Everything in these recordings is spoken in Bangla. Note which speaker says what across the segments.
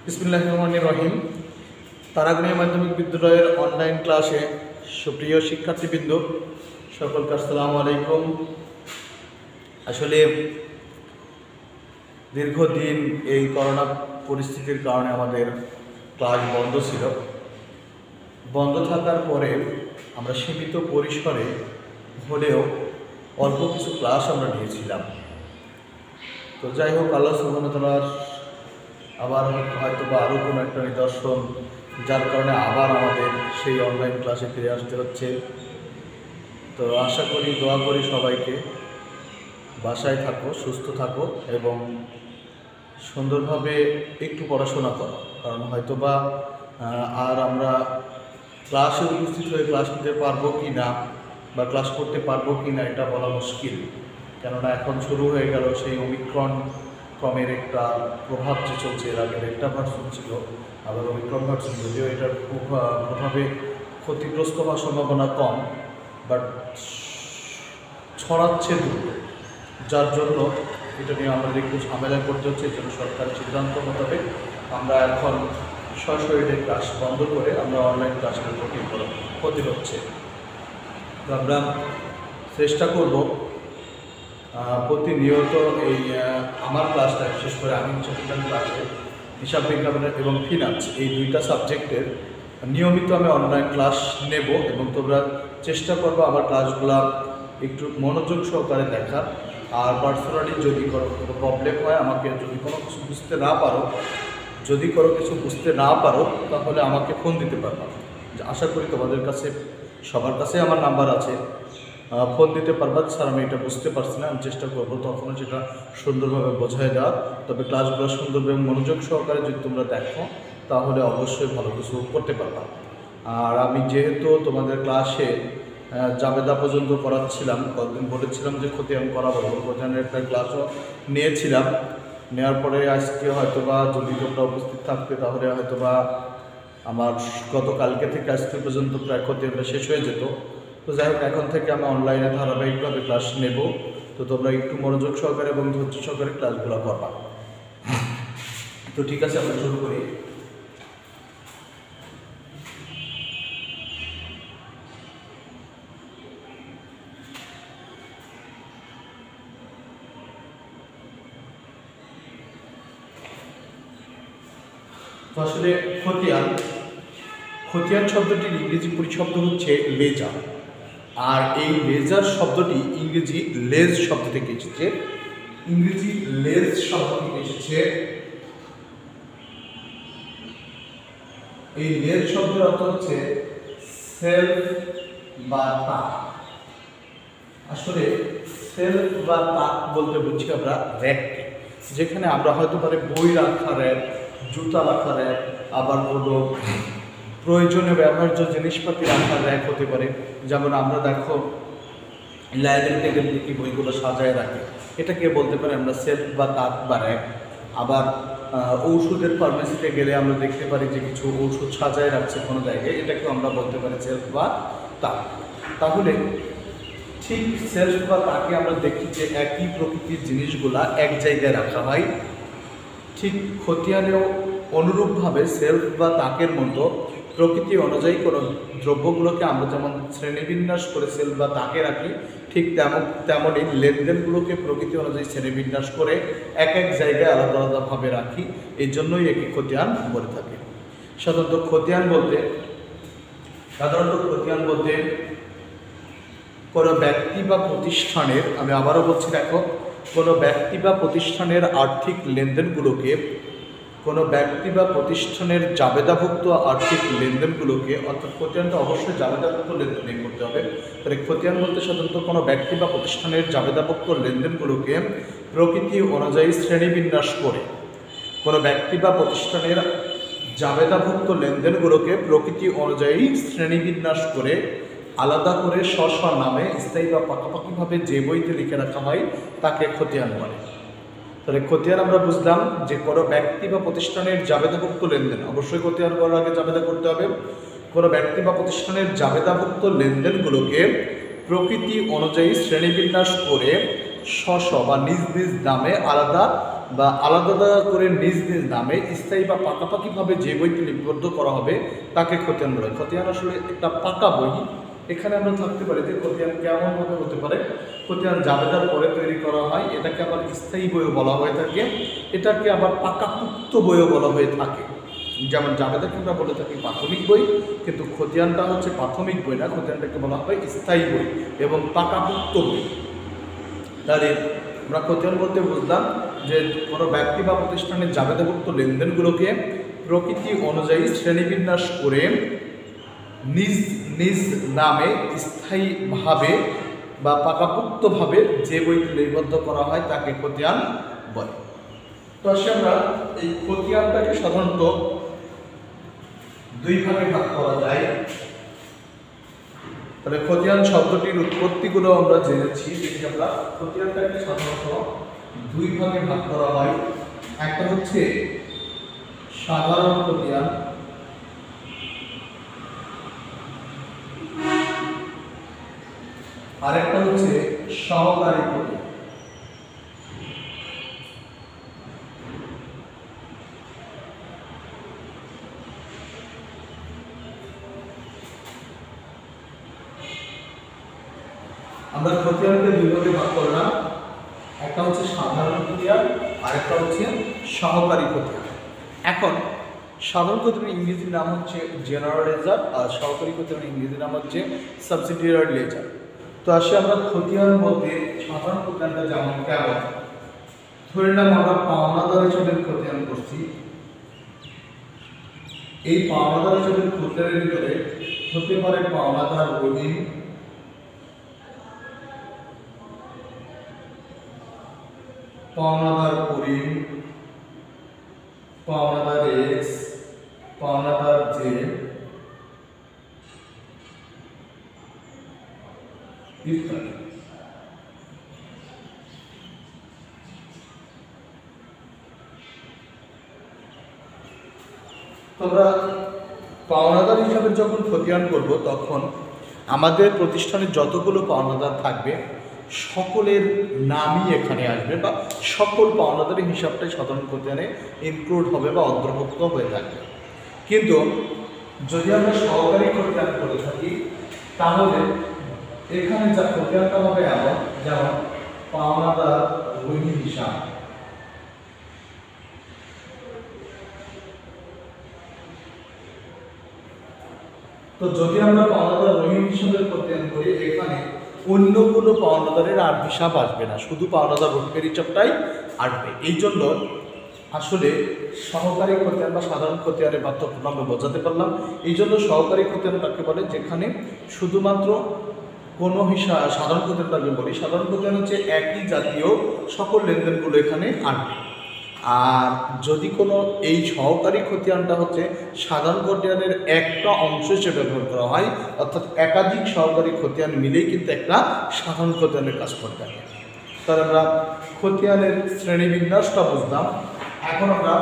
Speaker 1: বিসমিল্লাহির রহমানির রহিম। তারাগনিয়া মাধ্যমিক বিদ্যালয়ের অনলাইন ক্লাসে সুপ্রিয় শিক্ষার্থীবৃন্দ, সকলকে আসসালামু আলাইকুম। আসলে দীর্ঘদিন এই করোনা পরিস্থিতির কারণে আমাদের ক্লাস বন্ধ ছিল। বন্ধ থাকার পরে আমরা সীমিত পরিসরে হলেও অল্প কিছু ক্লাস আমরা নিয়েছিলাম। তো যাই হোক, আল্লাহ সুবহানাহু ওয়া তাআলার আবার হয়তো বা আরও কোনো একটা নিদর্শন, যার কারণে আবার আমাদের সেই অনলাইন ক্লাসে ফিরে আসতে হচ্ছে। তো আশা করি, দোয়া করি সবাইকে বাসায় থাকো, সুস্থ থাকো এবং সুন্দরভাবে একটু পড়াশোনা করো। কারণ হয়তো বা আর আমরা ক্লাসে উপস্থিত হয়ে ক্লাস নিতে পারবো কি না বা ক্লাস করতে পারবো কি না এটা বলা মুশকিল। কেননা এখন শুরু হয়ে গেল সেই ওমিক্রন ক্রমের একটা প্রভাব যে চলছে। এর আগে ডেল্টা ভার্সন ছিল, আবার ওমিক্রন ভার্সন, যদিও এটার প্রভাবে ক্ষতিগ্রস্ত হওয়ার সম্ভাবনা কম, বাট ছড়াচ্ছে দ্রুত, যার জন্য এটা নিয়ে আমাদের একটু ঝামেলা করতে হচ্ছে। এর জন্য সরকারের সিদ্ধান্ত মোতাবেক আমরা এখন সশরীরে ক্লাস বন্ধ করে আমরা অনলাইন ক্লাসের ক্ষতি হচ্ছে। তো আমরা চেষ্টা করব প্রতিনিয়ত এই আমার ক্লাসটা, বিশেষ করে আমি চট্টগ্রাম ক্লাসে হিসাব বিজ্ঞান এবং ফিনান্স, এই দুইটা সাবজেক্টের নিয়মিত আমি অনলাইন ক্লাস নেব এবং তোমরা চেষ্টা করবো আমার ক্লাসগুলো একটু মনোযোগ সহকারে দেখা। আর পার্সোনালি যদি কোনো প্রবলেম হয়, আমাকে যদি কোনো কিছু বুঝতে না পারো তাহলে আমাকে ফোন দিতে পারবা। আশা করি তোমাদের কাছে সবার কাছে আমার নাম্বার আছে, ফোন দিতে পারবা। স্যার, আমি এটা বুঝতে পারছি না, আমি চেষ্টা করবো তখনও সেটা সুন্দরভাবে বোঝায় দেওয়া। তবে ক্লাসগুলো সুন্দরভাবে মনোযোগ সহকারে যদি তোমরা দেখো তাহলে অবশ্যই ভালো কিছু করতে পারবা। আর আমি যেহেতু তোমাদের ক্লাসে জাবেদা পর্যন্ত করাচ্ছিলাম, কয়েকদিন বলেছিলাম যে খতিয়ান করাবো, খতিয়ানের একটা ক্লাসও নিয়েছিলাম। নেওয়ার পরে আজকে হয়তোবা যদি তোমরা উপস্থিত থাকতে তাহলে হয়তোবা আমার গতকালকে থেকে আজকে পর্যন্ত প্রায় খতিয়ানটা শেষ হয়ে যেত। তো যাই হোক, এখন থেকে আমি অনলাইনে ধারাবাহিকভাবে ক্লাস নেব। তো তোমরা একটু মনোযোগ সহকারে এবং ধৈর্য সহকারে ক্লাসগুলো করবা। তো ঠিক আছে, আমরা শুরু করি। তো আসলে খতিয়ান শব্দটির ইংরেজি পরিশব্দ হচ্ছে লেজার। আর এই লেজার শব্দটি ইংরেজি লেজ শব্দ থেকে এসেছে। এই লেজ শব্দের অর্থ হচ্ছে সেলফ বা তাক। আসলে সেলফ বা তাক বলতে বুঝি আমরা র্যাককে, যেখানে আমরা হয়তো পারে বই রাখা র্যাক, জুতা রাখা র্যাক, আবার কোনো প্রয়োজনীয় ব্যবহার্য জিনিসপাতি রাখার র্যাক হতে পারে। যেমন আমরা দেখো লাইব্রেরি টেবিল থেকে বইগুলো সাজায় রাখি, এটাকে বলতে পারি আমরা সেলফ বা তাক বা র্যাক। আবার ঔষধের ফার্মেসিতে গেলে আমরা দেখতে পারি যে কিছু ঔষধ সাজায় রাখছে কোনো জায়গায়, এটাকেও আমরা বলতে পারি সেলফ বা তাক। তাহলে ঠিক সেলফ বা তাকে আমরা দেখি যে একই প্রকৃতির জিনিসগুলা এক জায়গায় রাখা হয়। ঠিক খতিয়ানেও অনুরূপভাবে সেলফ বা তাকের মতো প্রকৃতি অনুযায়ী কোনো দ্রব্যগুলোকে আমরা যেমন শ্রেণীবিন্যাস করে সেলফ বা তাকে রাখি, ঠিক তেমনই লেনদেনগুলোকে প্রকৃতি অনুযায়ী শ্রেণীবিন্যাস করে এক এক জায়গায় আলাদা আলাদাভাবে রাখি। এই জন্যই একে খতিয়ান বলে থাকে। সাধারণত খতিয়ান বলতে কোনো ব্যক্তি বা প্রতিষ্ঠানের, আমি আবারও বলছি দেখো, কোনো ব্যক্তি বা প্রতিষ্ঠানের আর্থিক লেনদেনগুলোকে, কোনো ব্যক্তি বা প্রতিষ্ঠানের জাবেদাভুক্ত আর্থিক লেনদেনগুলোকে, অর্থাৎ খতিয়ানটা অবশ্যই জাবেদাভুক্ত লেনদেন করতে হবে। তাহলে খতিয়ান বলতে সাধারণত কোনো ব্যক্তি বা প্রতিষ্ঠানের জাবেদাভুক্ত লেনদেনগুলোকে প্রকৃতি অনুযায়ী শ্রেণীবিন্যাস করে, কোনো ব্যক্তি বা প্রতিষ্ঠানের জাবেদাভুক্ত লেনদেনগুলোকে প্রকৃতি অনুযায়ী শ্রেণীবিন্যাস করে আলাদা করে স্ব নামে স্থায়ী বা পাকাপাকিভাবে যে বইতে লিখে রাখা হয় তাকে খতিয়ান বলে। তাহলে খতিয়ান আমরা বুঝলাম যে কোনো ব্যক্তি বা প্রতিষ্ঠানের জাবেদাভুক্ত লেনদেন, অবশ্যই খতিয়ান করার আগে জাবেদা করতে হবে। কোনো ব্যক্তি বা প্রতিষ্ঠানের জাবেদাভুক্ত লেনদেনগুলোকে প্রকৃতি অনুযায়ী শ্রেণীবিন্যাস করে স্ব বা নিজ নিজ নামে আলাদা বা আলাদা করে নিজ নিজ নামে স্থায়ী বা পাকাপাকিভাবে যে বইটি লিপিবদ্ধ করা হবে তাকে খতিয়ান বলে। খতিয়ান আসলে একটা পাকা বই। এখানে আমরা থাকতে পারি যে খতিয়ান কেমনভাবে হতে পারে। খতিয়ান জাবেদার পরে তৈরি করা হয়, এটাকে আবার স্থায়ী বইও বলা হয়ে থাকে, এটাকে আবার পাকাপুক্ত বইও বলা হয়ে থাকে। যেমন জাবেদাকে আমরা বলে থাকি প্রাথমিক বই, কিন্তু খতিয়ানটা হচ্ছে প্রাথমিক বই না, খতিয়ানটাকে বলা হয় স্থায়ী বই এবং পাকাপুক্ত বই। তাহলে আমরা খতিয়ান বলতে বুঝলাম যে কোনো ব্যক্তি বা প্রতিষ্ঠানের জাবেদাভুক্ত লেনদেনগুলোকে প্রকৃতি অনুযায়ী শ্রেণীবিন্যাস করে নিজ নিজ নামে স্থায়ীভাবে বা পাকাপুক্তভাবে যে বইটি লিপিবদ্ধ করা হয় তাকে খতিয়ান বলে। তো আসলে আমরা এই খতিয়ানটাকে সাধারণত দুই ভাগে ভাগ করা যায়। তাহলে খতিয়ান শব্দটির উৎপত্তিগুলো আমরা জেনেছি। দেখি আমরা খতিয়ানটাকে সাধারণত দুই ভাগে ভাগ করা হয়। একটা হচ্ছে সাধারণ খতিয়ান, আরেকটা হচ্ছে সহকারী খতিয়ান। আমরা খতিয়ানকে দুই ভাগে ভাগ করলাম, একটা হচ্ছে সাধারণ খতিয়ান আর একটা হচ্ছে সহকারী খতিয়ান। এখন সাধারণ খতিয়ানের ইংরেজি নাম হচ্ছে জেনারেল লেজার আর সহকারী খতিয়ানের ইংরেজি নাম হচ্ছে সাবসিডিয়ারি লেজার। তো আসলে আমরা খতিয়ান বলতে সাধারণ খতিয়ানটা যেমন কেমন, ধরে নিলাম আমরা পাওনাদার হিসেবে খতিয়ান করছি। এই পাওনাদার হিসেবে খতিয়ানের ভিতরে হতে পারে পাওনাদার রহিম, পাওনাদার করিম, পাওনাদার এক্স, পাওনাদার জে ইত্যাদি। তোমরা পাওনাদার হিসাবে যখন খতিয়ান করব তখন আমাদের প্রতিষ্ঠানে যতগুলো পাওনাদার থাকবে সকলের নামই এখানে আসবে বা সকল পাওনাদারের হিসাবটাই সাধারণ খতিয়ানে ইনক্লুড হবে বা অন্তর্ভুক্ত হয়ে থাকবে। কিন্তু যদি আমরা সহকারী খতিয়ান করে থাকি তাহলে এখানে যা খতিয়ানটা হবে এমন, যেমন পাওনাদার রহিম হিসাব। তো যদি আমরা পাওনাদার রহিম হিসাবে খতিয়ান করি এখানে অন্য কোনো পাওনাদারের আর হিসাব আসবে না, শুধু পাওনাদার রহিমের হিসাবটাই আসবে। এই জন্য আসলে সহকারী খতিয়ান বা সাধারণ খতিয়ানের পার্থক্য আমরা বোঝাতে পারলাম। এই জন্য সহকারী খতিয়ান কাকে বলে, যেখানে শুধুমাত্র কোনো হিসাব, সাধারণ খতিয়ানটাকে বলি, সাধারণ খতিয়ান হচ্ছে একই জাতীয় সকল লেনদেনগুলো এখানে আনবে। আর যদি কোনো এই সহকারী খতিয়ানটা হচ্ছে সাধারণ খতিয়ানের একটা অংশ হিসেবে ব্যবহার করা হয়, অর্থাৎ একাধিক সহকারী খতিয়ান মিলেই কিন্তু একটা সাধারণ খতিয়ানের কাজ করতে থাকে। তাহলে আমরা খতিয়ানের শ্রেণীবিন্যাসটা বুঝলাম। এখন আমরা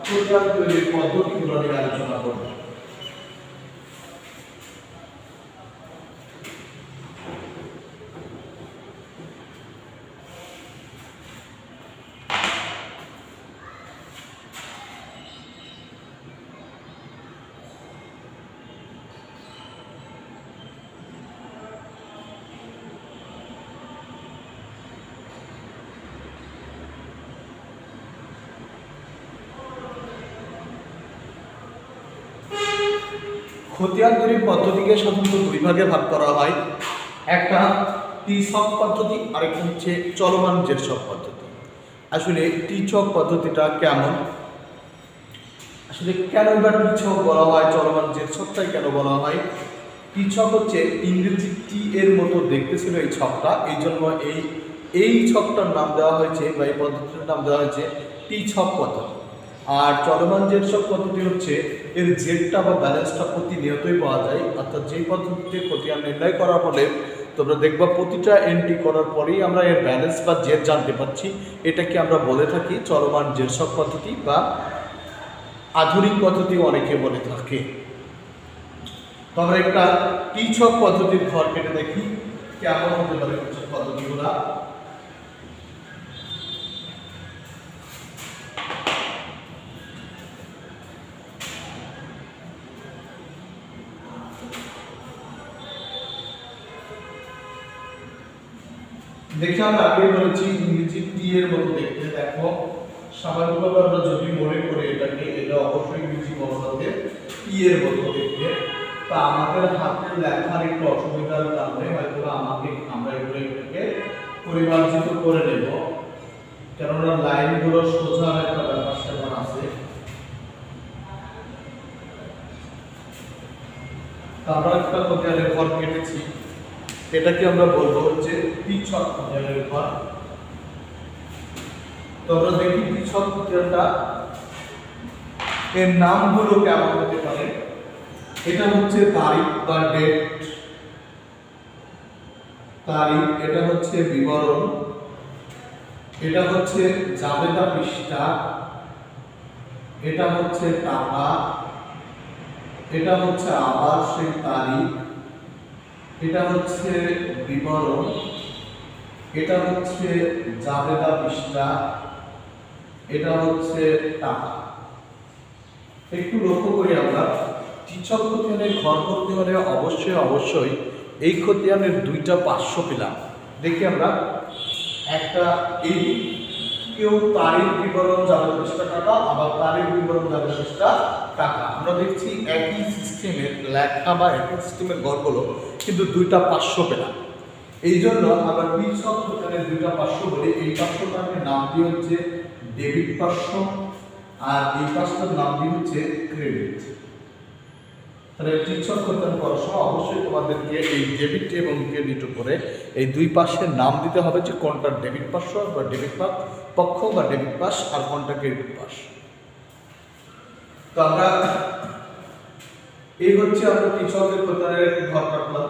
Speaker 1: খতিয়ান তৈরির পদ্ধতিগুলো নিয়ে আলোচনা করব। খতিয়ান তৈরির পদ্ধতিকে সাধারণত দুই ভাগে ভাগ করা হয়। একটা টি ছক পদ্ধতি, আরেকটা হচ্ছে চলমান জের ছক পদ্ধতি। আসলে টি ছক পদ্ধতিটা কেমন, আসলে কেন বা টি ছক বলা হয়, চলমান জের ছকটাই কেন বলা হয়? টি ছক হচ্ছে ইংরেজি টি এর মতো দেখতে ছিল এই ছকটা, এই জন্য এই ছকটার নাম দেওয়া হয়েছে বা এই পদ্ধতির নাম দেওয়া হয়েছে টি ছক পদ্ধতি। আর চলমান জেড ছক পদ্ধতি হচ্ছে এর জেডটা বা ব্যালেন্সটা প্রতিনিয়তই পাওয়া যায়, অর্থাৎ যেই পদ্ধতিতে খতিয়ান নির্ণয় করার ফলে তোমরা দেখবা প্রতিটা এন্ট্রি করার পরেই আমরা এর ব্যালেন্স বা জেড জানতে পারছি। এটাকে আমরা বলে থাকি চলমান জেড ছক পদ্ধতি বা আধুনিক পদ্ধতি অনেকে বলে থাকে। তো আমরা একটা টি ছক পদ্ধতির ঘর কেটে দেখি কেমন হতে পারে পদ্ধতিগুলা। দেখি আমরা আগে বলেছি ইংরেজি টি এর মতো দেখতে। দেখো স্বাভাবিকভাবে আমরা যদি মনে করি এটাকে, এটা অবশ্যই ইংরেজি বর্ণতে টি এর মতো দেখতে। তা আমাদের হাতের লেখার একটু অসুবিধার কারণে হয়তো আমরা এটাকে পরিমার্জিত করে নেব, কেননা লাইনগুলো সোজা একটা ব্যাপার সেখানে আছে। আমরা একটা কোটিয়ানের ঘর কেটেছি, এটাকে আমরা বলবো যে পিছক কোটিয়ানের ঘর। তো আমরা দেখি পিছক কোটিয়ানটা এর নামগুলো কেমন হতে পারে। এটা হচ্ছে তারিখ বা ডেট, তারিখ, এটা হচ্ছে বিবরণ, এটা হচ্ছে জাবেদা পৃষ্ঠা, এটা হচ্ছে টাকা, এটা হচ্ছে আবার সেই তারিখ, এটা হচ্ছে বিবরণ, এটা হচ্ছে জাবেদা পৃষ্ঠা, এটা হচ্ছে টাকা। একটু লক্ষ্য করি আমরা, টিচক খতিয়ানের ঘর করতে হলে অবশ্যই এই খতিয়ানের দুইটা পার্শ্ব পেলাম। দেখি আমরা একটা এই কেউ তারিখ বিবরণ জাবেদা পৃষ্ঠা টাকা, আবার তারিখ বিবরণ জাবেদা পৃষ্ঠা টাকা। আমরা দেখছি একই সিস্টেমের লেখা বা একই সিস্টেমের ঘরগুলো কিন্তু দুইটা পার্শ্ব পেলাম। এই জন্য আমরা টিচক খতিয়ানের দুইটা পার্শ্ব বলি। এই পার্শ্বটাকে নাম দিয়ে হচ্ছে ডেবিট পার্শ্ব, আর এই পার্শ্বটার নাম দিয়ে হচ্ছে ক্রেডিট। তাহলে টিচক খতিয়ান করার সময় অবশ্যই তোমাদেরকে এই ডেবিট এবং ক্রেডিট উপরে এই দুই পাশের নাম দিতে হবে যে কোনটা ডেবিট পার্শ্ব বা ডেবিট পক্ষ বা ডেবিট পাশ, আর কোনটা ক্রেডিট পাশ। তো আমরা এই হচ্ছে আমরা টিচকের খতিয়ানের একটি ঘর কাটলাম।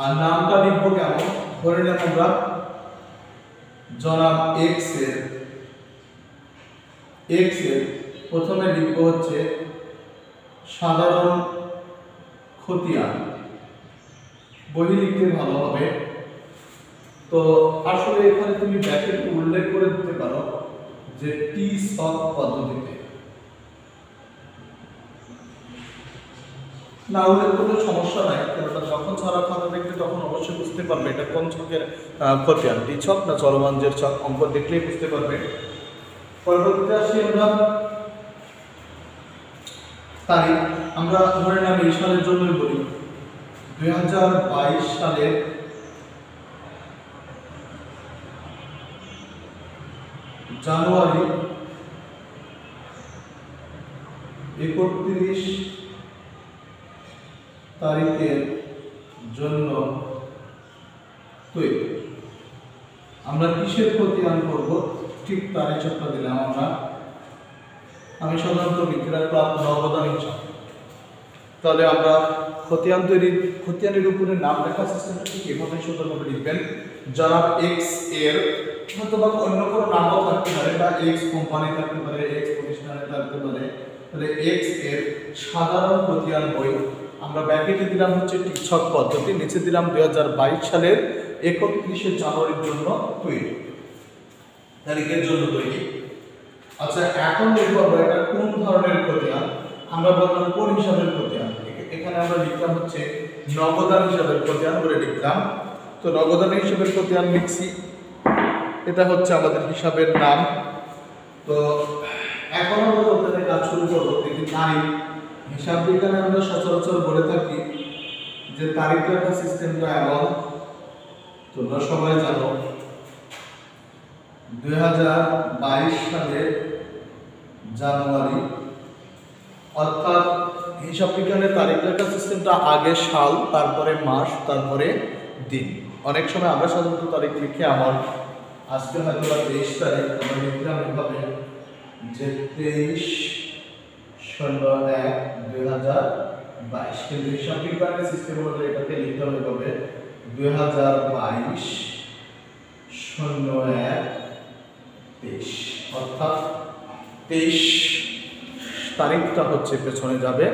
Speaker 1: আর নামটা লিখবো কেমন, ধরে নেব আমরা জনাব এক্স এর প্রথমে লিখবো হচ্ছে সাধারণ খতিয়ান, বই লিখতে ভালো হবে। তো আসলে এখানে তুমি ব্র্যাকেট উল্লেখ করে দিতে পারো যে টি সক পদ্ধতিতে, না উল্লেখ করলে সমস্যা নাই, কারণ যখন সারা খাতা দেখবে তখন অবশ্যই বুঝতে পারবে এটা কোন ছকের খতিয়ান, টি ছক না চলমান যে ছক, অঙ্ক দেখলেই বুঝতে পারবে। পরবর্তীতে আসি আমরা তারিখ। আমরা ধরে নিলাম এই সালের জন্যই বলি 2022 সালের জানুয়ারি 31 তারিখের জন্য তৈরি। আমরা কিসের খতিয়ান করব, ঠিক তারিখ চাপটা দিলাম আমরা। আমি সাধারণত বিক্রয় প্রাপ্ত নগদান হিসাব। তাহলে আমরা খতিয়ানের উপরে নাম লেখা সিস্টেমটা ঠিক এভাবে সুন্দরভাবে লিখবেন। জনাব এক্স এর অথবা অন্য কোনো নামও থাকতে পারে, বা এক্স কোম্পানি থাকতে পারে, এক্স প্রতিষ্ঠানে থাকতে পারে। তাহলে এক্স এর সাধারণ খতিয়ান বই আমরা ব্র্যাকেটে দিলাম হচ্ছে টিচক পদ্ধতি, নিচে দিলাম 2022 সালের 31 জানুয়ারির জন্য তৈরি, তারিখের জন্য তৈরি। আচ্ছা, এখন দেখবো আমরা এটা কোন ধরনের খতিয়ান। আমরা বললাম কোন হিসাবের খতিয়ান, এখানে আমরা লিখলাম হচ্ছে নগদান হিসাবের খতিয়ান বলে লিখলাম। তো নগদান হিসাবের খতিয়ান লিখছি, এটা হচ্ছে আমাদের হিসাবের নাম। তো এখন আমরা ওখানে কাজ শুরু করবো। দেখি তারিখ, হিসাব বিজ্ঞানে আমরা সচরাচর বলে থাকি যে তারিখ লেখা সিস্টেমটা এমন, তোমরা সবাই জানো 2022 সালের জানুয়ারি, অর্থাৎ হিসাব বিজ্ঞানের তারিখ লেখা সিস্টেমটা আগে সাল, তারপরে মাস, তারপরে দিন। অনেক সময় আমরা সাধারণত তারিখ লিখি, আমার আজকে হয়তো 23 তারিখ, আমরা লিখলাম এভাবে যে 23/01/2022, কিন্তু হিসাব বিজ্ঞানের সিস্টেম হলে এটাকে লিখতে হবে এভাবে 2022/01/23, অর্থাৎ 23 তারিখটা হচ্ছে পেছনে যাবে।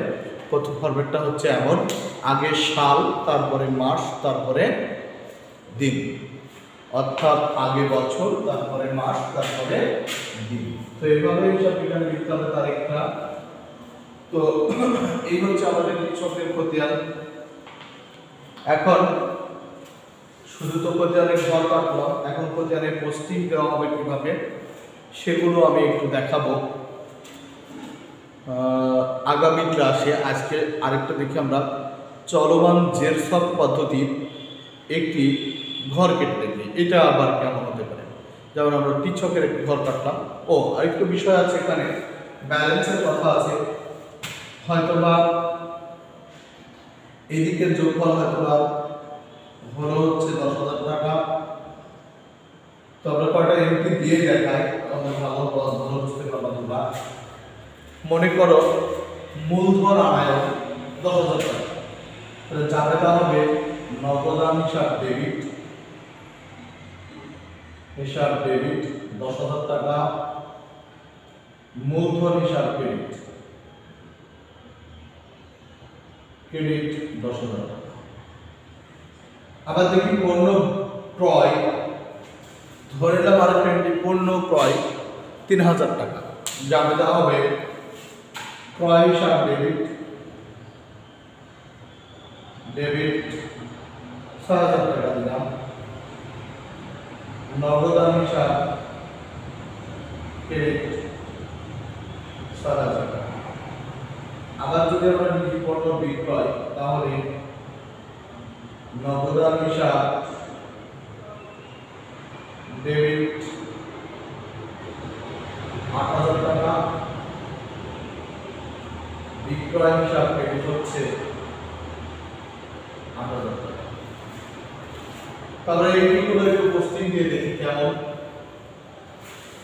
Speaker 1: প্রথম ফরম্যাটটা হচ্ছে এমন, আগে সাল, তারপরে মাস, তারপরে দিন, অর্থাৎ আগে বছর, তারপরে মাস, তারপরে দিন। তো এইভাবে হিসাব বিজ্ঞানে লিখতে হবে তারিখটা। তো এই হচ্ছে আমাদের টিচকের খতিয়ান। এখন শুধু তো কোচিয়ানে ঘর কাটলাম, এখন কোচিয়ানে পোস্টিং দেওয়া হবে কিভাবে সেগুলো আমি একটু দেখাবো আগামী ক্লাসে। আজকে আরেকটা দেখি আমরা চলমান জেরসফ পদ্ধতির একটি ঘর কেটে দেখি, এটা আবার কেমন হতে পারে। যেমন আমরা টিচকের একটি ঘর কাটলাম। ও আরেকটু বিষয় আছে এখানে, ব্যালেন্সের কথা আছে। হয়তোবা এদিকের যোগফল হয়তোবা হলো হচ্ছে 10,000 টাকা। তো আমরা কয়টা এন্ট্রি দিয়ে দেখাই, আমরা ভালো বুঝতে পারবো তোমরা। মনে করো মূলধন আনায়ন 10,000 টাকা, তাহলে যাবেটা হবে নগদান হিসাব ডেবিট, হিসাব ডেবিট 10,000 টাকা, মূলধন হিসাব ক্রেডিট, ক্রেডিট 10,000 টাকা। আবার দেখি পণ্য ক্রয়, ধরে নিলাম আরেকটা পণ্য ক্রয় 3,000 টাকা, যাবেটা হবে ক্রয় হিসাব ডেবিট, ডেবিট 6,000 টাকা দিলাম, নগদান হিসাব ক্রেডিট 7,000 টাকা। আবার যদি আমরা লিখি পণ্য বিক্রয়, তাহলে নগদান হিসাব ডেবিট 8,000 টাকা, বিক্রয় হিসাব ক্রেডিট হচ্ছে 8,000 টাকা। তাহলে এইগুলো একটু পোস্টিং দিয়ে দেখি কেমন।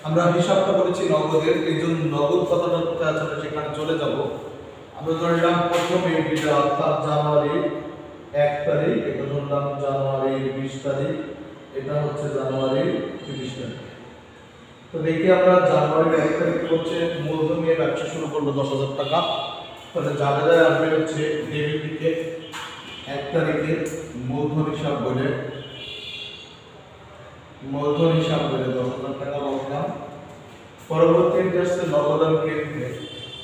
Speaker 1: আমরা হিসাবটা করেছি নগদের, এই জন্য নগদ কথাটা কোথায় আছে সেখানে চলে যাব। আমরা ধরলাম প্রথম এন্ট্রিটা অর্থাৎ জানুয়ারি 1 তারিখ, এটা ধরলাম জানুয়ারি 20 তারিখ, এটা হচ্ছে জানুয়ারি 30 তারিখ। তো দেখি আমরা জানুয়ারি 1 তারিখ হচ্ছে মূলধন নিয়ে ব্যবসা শুরু করলো 10,000 টাকা, তাহলে যাবে আসবে হচ্ছে ডেবিট দিকে 1 তারিখে মূলধন হিসাব বলে, মূলধন হিসাব বলে 10,000 টাকা বললাম। পরবর্তী ইন্টারেস্টে নগদান ক্রেডিট,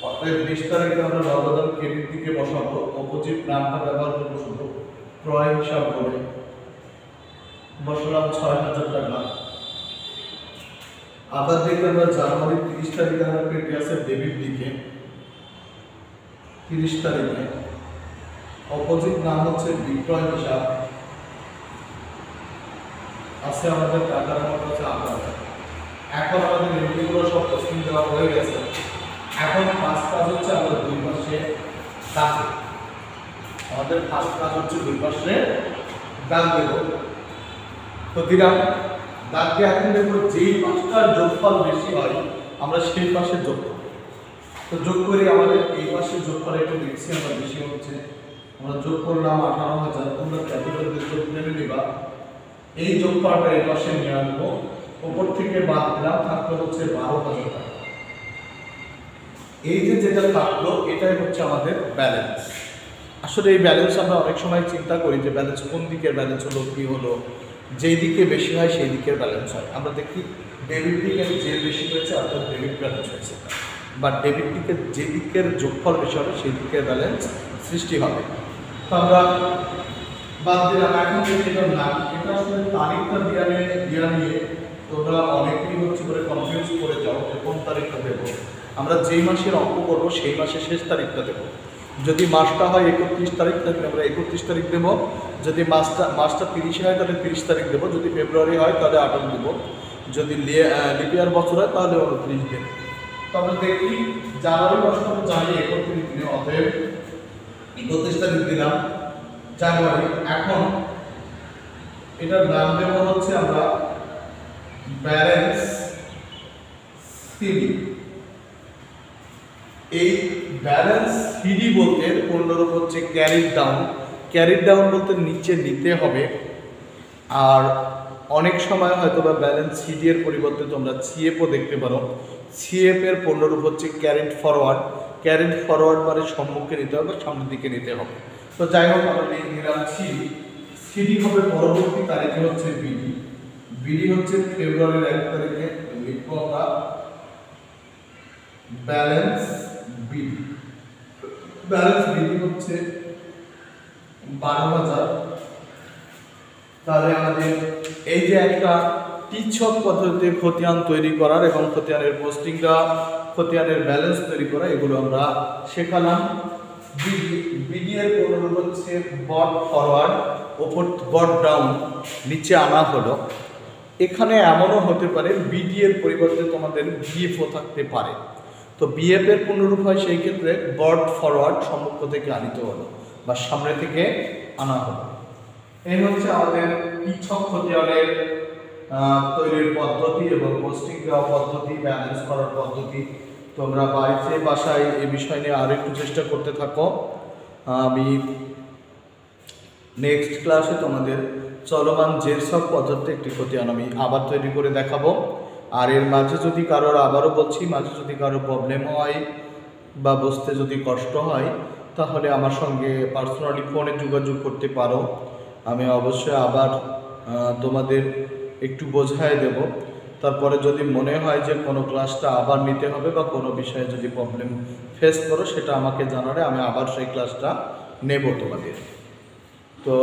Speaker 1: অর্থাৎ 20 তারিখে আমরা নগদান ক্রেডিট দিকে বসাবো, অপোজিট নামটা ব্যবহার করে শুধু ক্রয় হিসাব বলে বসালাম 6,000 টাকা। আবার দেখি আমরা জানুয়ারি 30 তারিখে আমরা ক্রেডিট আছে ডেবিট দিকে, 30 তারিখে অপোজিট নাম হচ্ছে বিক্রয় হিসাব, আছে আমাদের টাকার আমার কাছে 8,000। এখন আমাদের এন্ট্রিগুলো সব পোস্টিং দেওয়া হয়ে গেছে। এখন ফার্স্ট কাজ হচ্ছে আমরা দুই পাশে দাগ, আমাদের ফার্স্ট কাজ হচ্ছে দুই পাশে দাগ দেব। তো দিলাম দাগ দিয়ে এখন দেখবো যেই পাশটার যোগফল বেশি হয় আমরা সেই পাশে যোগ করব। তো যোগ করি, আমাদের এই পাশে যোগফল একটু দেখছি আমরা বেশি হচ্ছে, আমরা যোগ করলাম 18,000। তোমরা ক্যাপিটাল দিয়ে যোগ করে নিবা, এই যোগফলটা এই পাশে নিয়ে আনবো, উপর থেকে বাদ দিলাম, থাকলো হচ্ছে 12,000 টাকা। এই যে যেটা থাকলো এটাই হচ্ছে আমাদের ব্যালেন্স। আসলে এই ব্যালেন্স আমরা অনেক সময় চিন্তা করি যে ব্যালেন্স কোন দিকের ব্যালেন্স হলো কি হলো, যেই দিকে বেশি হয় সেই দিকের ব্যালেন্স হয়। আমরা দেখি ডেবিট দিকে যে বেশি হয়েছে অর্থাৎ ডেবিট ব্যালেন্স হয়েছে, বা ডেবিট দিকে যে দিকের যোগফল বেশি হবে সেই দিকের ব্যালেন্স সৃষ্টি হবে। তো আমরা বাদ দিলাম। এখন যেটার নাম, এটা আসলে তারিখটা দিয়া নিয়ে তোমরা অনেকেই হচ্ছে করে কনফিউজ করে যাও যে কোন তারিখটা দেবো। আমরা যেই মাসের অঙ্ক করবো সেই মাসের শেষ তারিখটা দেবো। যদি মাসটা হয় 31 তারিখ তাহলে আমরা 31 তারিখ দেবো, যদি মাসটা 30 হয় তাহলে 30 তারিখ দেবো, যদি ফেব্রুয়ারি হয় তাহলে 28 দেবো, যদি লিপিয়ার বছর হয় তাহলে 29 দেবো। তবে দেখি জানুয়ারি মাসটা আমরা জানি 31 দিনে, অতএব 31 তারিখ দিলাম জানুয়ারি। এখন এটার নাম দেবো হচ্ছে আমরা ব্যালেন্স সিডি। এই ব্যালেন্স সিডি বলতে পূর্ণরূপ হচ্ছে ক্যারিড ডাউন। ক্যারিড ডাউন বলতে নিচে নিতে হবে। আর অনেক সময় হয়তো বা ব্যালেন্স সিডি এর পরিবর্তে তোমরা সিএফও দেখতে পারো। সিএফ এর পূর্ণরূপ হচ্ছে ক্যারিড ফরওয়ার্ড। ক্যারিড ফরওয়ার্ড মানে সম্মুখে নিতে হবে, সামনের দিকে নিতে হবে। তো যাই হোক আমরা নিলাম সিডি। সিডি হবে পরবর্তী তারিখে হচ্ছে বিডি। বিডি হচ্ছে ফেব্রুয়ারির 1 তারিখে, লিখবো আমরা ব্যালেন্স বিডি। ব্যালেন্স বিডি হচ্ছে 12,000। তাহলে আমাদের এই যে একটা টিছক পদ্ধতিতে খতিয়ান তৈরি করার এবং খতিয়ানের পোস্টিং দেওয়া, খতিয়ানের ব্যালেন্স তৈরি করা, এগুলো আমরা শেখালাম। বিডি এর পুনরূপ হচ্ছে বট ফরওয়ার্ড, ওপর বট ডাউন, নিচে আনা হলো। এখানে এমনও হতে পারে বিডি এর পরিবর্তে তোমাদের বিএফও থাকতে পারে। তো বিএফ এর পুনরূপ হয় সেই ক্ষেত্রে বট ফরওয়ার্ড, সম্মুখ থেকে আনিত হলো বা সামনে থেকে আনা হলো। এই হচ্ছে আমাদের টিছক খতিয়ানের তৈরির পদ্ধতি এবং পোস্টিং দেওয়া পদ্ধতি, ব্যালেন্স করার পদ্ধতি। তোমরা বাসায় এই বিষয় নিয়ে আরও একটু চেষ্টা করতে থাকো। আমি নেক্সট ক্লাসে তোমাদের চলমান জেরসব পদ্ধতিতে একটি খতিয়ান আমি আবার তৈরি করে দেখাবো। আর এর মাঝে যদি কারোর, আবারও বলছি, মাঝে যদি কারো প্রবলেম হয় বা বুঝতে যদি কষ্ট হয়, তাহলে আমার সঙ্গে পার্সোনালি ফোনে যোগাযোগ করতে পারো। আমি অবশ্যই আবার তোমাদের একটু বোঝায় দেব। তারপরে যদি মনে হয় যে কোনো ক্লাসটা আবার নিতে হবে বা কোনো বিষয়ে যদি প্রবলেম ফেস করো, সেটা আমাকে জানালে আমি আবার সেই ক্লাসটা নেব তোমাদের। তো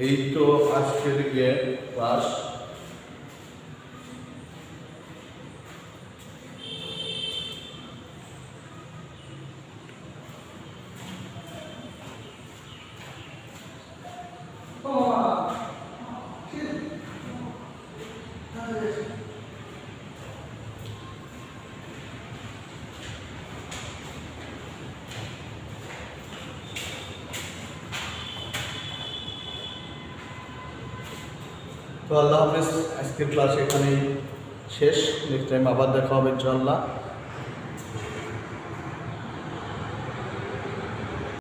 Speaker 1: এই তো আজকের ক্লাস। তো আল্লাহ হাফেজ, আজকের ক্লাস এখানেই শেষ। নেক্সট টাইম আবার দেখা হবে ইনশাআল্লাহ।